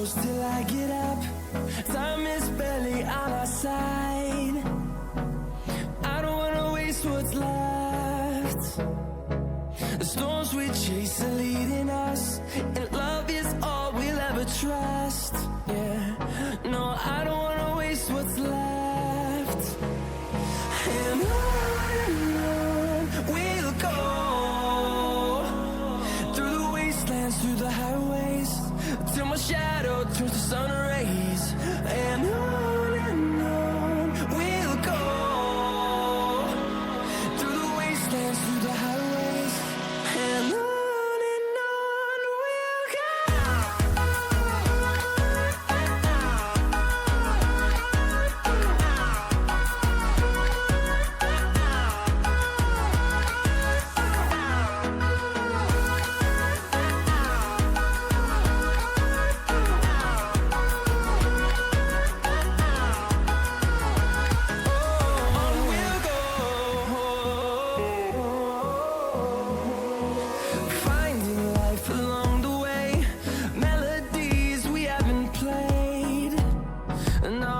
close till I get up. Time is barely on our side. I don't wanna waste what's left. The storms we chase are leading us, and love is all we'll ever trust. Yeah, no, I don't wanna waste what's left. And on we'll go, through the wastelands, through the highways, till my shadow turns to sun rays. And on we'll go, through the wastelands, through the highways, and on we'll go. No,